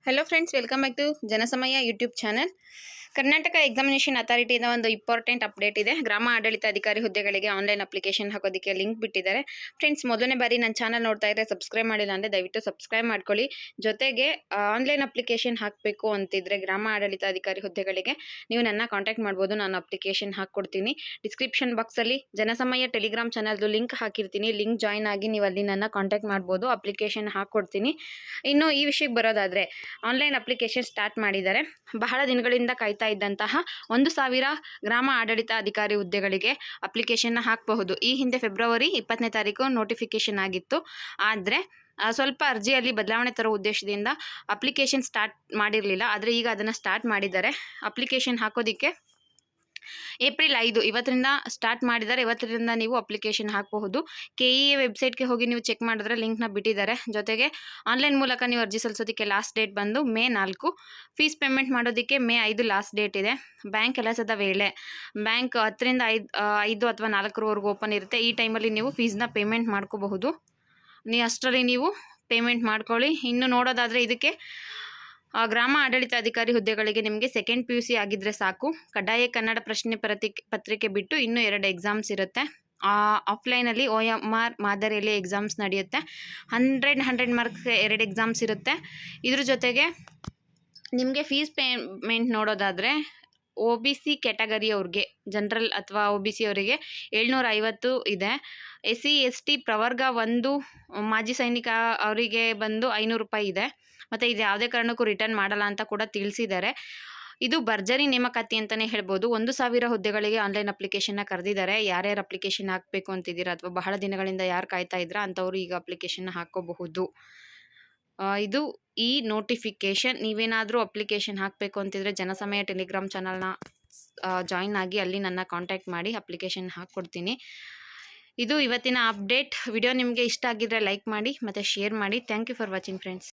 Hello friends, welcome back to Janasamaya YouTube channel. Karnataka examination ಅಥಾರಿಟಿಯಿಂದ ಒಂದು important update ಇದೆ. ಗ್ರಾಮ ಆಡಳಿತಾಧಿಕಾರಿ ಹುದ್ದೆಗಳಿಗೆ ಆನ್ಲೈನ್ ಅಪ್ಲಿಕೇಶನ್ ಹಾಕೋದಕ್ಕೆ ಲಿಂಕ್ ಬಿಟ್ಟಿದ್ದಾರೆ. ಫ್ರೆಂಡ್ಸ್, ಮೊದಲನೇ ಬಾರಿ ನನ್ನ ಚಾನಲ್ ನೋಡ್ತಾ ಇದ್ದರೆ ಸಬ್ಸ್ಕ್ರೈಬ್ ಮಾಡಿಲ್ಲ ಅಂದರೆ ದಯವಿಟ್ಟು ಸಬ್ಸ್ಕ್ರೈಬ್ ಮಾಡ್ಕೊಳ್ಳಿ. ಜೊತೆಗೆ ಆನ್ಲೈನ್ ಅಪ್ಲಿಕೇಶನ್ ಹಾಕಬೇಕು ಅಂತಿದ್ರೆ ಗ್ರಾಮ ಆಡಳಿತಾಧಿಕಾರಿ ಹುದ್ದೆಗಳಿಗೆ ನೀವು ನನ್ನ ಕಾಂಟ್ಯಾಕ್ಟ್ ಮಾಡ್ಬೋದು. ನಾನು ಅಪ್ಲಿಕೇಶನ್ ಹಾಕ್ಕೊಡ್ತೀನಿ. ಡಿಸ್ಕ್ರಿಪ್ಷನ್ ಬಾಕ್ಸಲ್ಲಿ ಜನಸಮಯ ಟೆಲಿಗ್ರಾಮ್ ಚಾನಲ್ದು ಲಿಂಕ್ ಹಾಕಿರ್ತೀನಿ. ಲಿಂಕ್ ಜಾಯ್ನ್ ಆಗಿ ನೀವು ಅಲ್ಲಿ ನನ್ನ ಕಾಂಟ್ಯಾಕ್ಟ್ ಮಾಡ್ಬೋದು. ಅಪ್ಲಿಕೇಶನ್ ಹಾಕ್ಕೊಡ್ತೀನಿ. ಇನ್ನು ಈ ವಿಷಯಕ್ಕೆ ಬರೋದಾದರೆ ಆನ್ಲೈನ್ ಅಪ್ಲಿಕೇಶನ್ ಸ್ಟಾರ್ಟ್ ಮಾಡಿದ್ದಾರೆ. ಬಹಳ ದಿನಗಳಿಂದ ಕಾಯ್ತಾ ಇದ್ದಂತಹ 1,000 ಗ್ರಾಮ ಆಡಳಿತ ಅಧಿಕಾರಿ ಹುದ್ದೆಗಳಿಗೆ ಅಪ್ಲಿಕೇಶನ್ನ ಹಾಕಬಹುದು. ಈ ಹಿಂದೆ ಫೆಬ್ರವರಿ 20ನೇ ತಾರೀಕು ನೋಟಿಫಿಕೇಶನ್ ಆಗಿತ್ತು. ಆದರೆ ಸ್ವಲ್ಪ ಅರ್ಜಿಯಲ್ಲಿ ಬದಲಾವಣೆ ತರೋ ಉದ್ದೇಶದಿಂದ ಅಪ್ಲಿಕೇಶನ್ ಸ್ಟಾರ್ಟ್ ಮಾಡಿರಲಿಲ್ಲ. ಆದರೆ ಈಗ ಅದನ್ನು ಸ್ಟಾರ್ಟ್ ಮಾಡಿದ್ದಾರೆ. ಅಪ್ಲಿಕೇಶನ್ ಹಾಕೋದಕ್ಕೆ ಏಪ್ರಿಲ್ 5 ಇವತ್ತರಿಂದ ಸ್ಟಾರ್ಟ್ ಮಾಡಿದ್ದಾರೆ. ಇವತ್ತರಿಂದ ನೀವು ಅಪ್ಲಿಕೇಶನ್ ಹಾಕಬಹುದು. KEA ವೆಬ್ಸೈಟ್ಗೆ ಹೋಗಿ ನೀವು ಚೆಕ್ ಮಾಡಿದ್ರೆ ಲಿಂಕ್ನ ಬಿಟ್ಟಿದ್ದಾರೆ. ಜೊತೆಗೆ ಆನ್ಲೈನ್ ಮೂಲಕ ನೀವು ಅರ್ಜಿ ಸಲ್ಲಿಸೋದಕ್ಕೆ ಲಾಸ್ಟ್ ಡೇಟ್ ಬಂದು ಮೇ 4. ಫೀಸ್ ಪೇಮೆಂಟ್ ಮಾಡೋದಕ್ಕೆ ಮೇ 5 ಲಾಸ್ಟ್ ಡೇಟ್ ಇದೆ. ಬ್ಯಾಂಕ್ ಕೆಲಸದ ವೇಳೆ ಬ್ಯಾಂಕ್ 10ರಿಂದ 5 ಅಥವಾ 4ರವರೆಗೂ ಓಪನ್ ಇರುತ್ತೆ. ಈ ಟೈಮಲ್ಲಿ ನೀವು ಫೀಸ್ನ ಪೇಮೆಂಟ್ ಮಾಡ್ಕೋಬಹುದು. ಅಷ್ಟರಲ್ಲಿ ನೀವು ಪೇಮೆಂಟ್ ಮಾಡ್ಕೊಳ್ಳಿ. ಇನ್ನು ನೋಡೋದಾದರೆ ಇದಕ್ಕೆ ಗ್ರಾಮ ಆಡಳಿತಾಧಿಕಾರಿ ಹುದ್ದೆಗಳಿಗೆ ನಿಮಗೆ ಸೆಕೆಂಡ್ PUC ಆಗಿದ್ದರೆ ಸಾಕು. ಕಡ್ಡಾಯ ಕನ್ನಡ ಪ್ರಶ್ನೆ ಪತ್ರಿಕೆ ಬಿಟ್ಟು ಇನ್ನೂ 2 ಎಕ್ಸಾಮ್ಸ್ ಇರುತ್ತೆ. ಆಫ್ಲೈನಲ್ಲಿ OMR ಮಾದರಿಯಲ್ಲಿ ಎಕ್ಸಾಮ್ಸ್ ನಡೆಯುತ್ತೆ. 100 ಮಾರ್ಕ್ಸ್ 2 ಎಕ್ಸಾಮ್ಸ್ ಇರುತ್ತೆ. ಇದ್ರ ಜೊತೆಗೆ ನಿಮಗೆ ಫೀಸ್ ಪೇಮೆಂಟ್ ನೋಡೋದಾದರೆ OBC ಕ್ಯಾಟಗರಿಯವ್ರಿಗೆ, ಜನರಲ್ ಅಥವಾ OBC ಅವರಿಗೆ 750 ಇದೆ. SC ST ಪ್ರವರ್ಗ 1 ಮಾಜಿ ಸೈನಿಕ ಅವರಿಗೆ ಬಂದು 500 ರೂಪಾಯಿ ಇದೆ. ಮತ್ತು ಇದು ಯಾವುದೇ ಕಾರಣಕ್ಕೂ ರಿಟರ್ನ್ ಮಾಡಲ್ಲ ಅಂತ ಕೂಡ ತಿಳಿಸಿದ್ದಾರೆ. ಇದು ಭರ್ಜರಿ ನೇಮಕಾತಿ ಅಂತಲೇ ಹೇಳ್ಬೋದು. 1,000 ಹುದ್ದೆಗಳಿಗೆ ಆನ್ಲೈನ್ ಅಪ್ಲಿಕೇಶನ್ನ ಕರೆದಿದ್ದಾರೆ. ಯಾರ್ಯಾರು ಅಪ್ಲಿಕೇಶನ್ ಹಾಕಬೇಕು ಅಂತಿದ್ದೀರಾ ಅಥವಾ ಬಹಳ ದಿನಗಳಿಂದ ಯಾರು ಕಾಯ್ತಾ ಇದ್ದೀರಾ ಅಂಥವ್ರು ಈಗ ಅಪ್ಲಿಕೇಶನ್ನ ಹಾಕ್ಕೋಬಹುದು. ಇದು ಈ ನೋಟಿಫಿಕೇಷನ್. ನೀವೇನಾದರೂ ಅಪ್ಲಿಕೇಶನ್ ಹಾಕಬೇಕು ಅಂತಿದ್ರೆ ಜನಸಮಯ ಟೆಲಿಗ್ರಾಮ್ ಚಾನಲ್ನ ಜಾಯಿನ್ ಆಗಿ ಅಲ್ಲಿ ನನ್ನ ಕಾಂಟ್ಯಾಕ್ಟ್ ಮಾಡಿ ಅಪ್ಲಿಕೇಶನ್ ಹಾಕ್ಕೊಡ್ತೀನಿ. ಇದು ಇವತ್ತಿನ ಅಪ್ಡೇಟ್. ವಿಡಿಯೋ ನಿಮಗೆ ಇಷ್ಟ ಆಗಿದ್ದರೆ ಲೈಕ್ ಮಾಡಿ ಮತ್ತು ಶೇರ್ ಮಾಡಿ. Thank you for watching friends.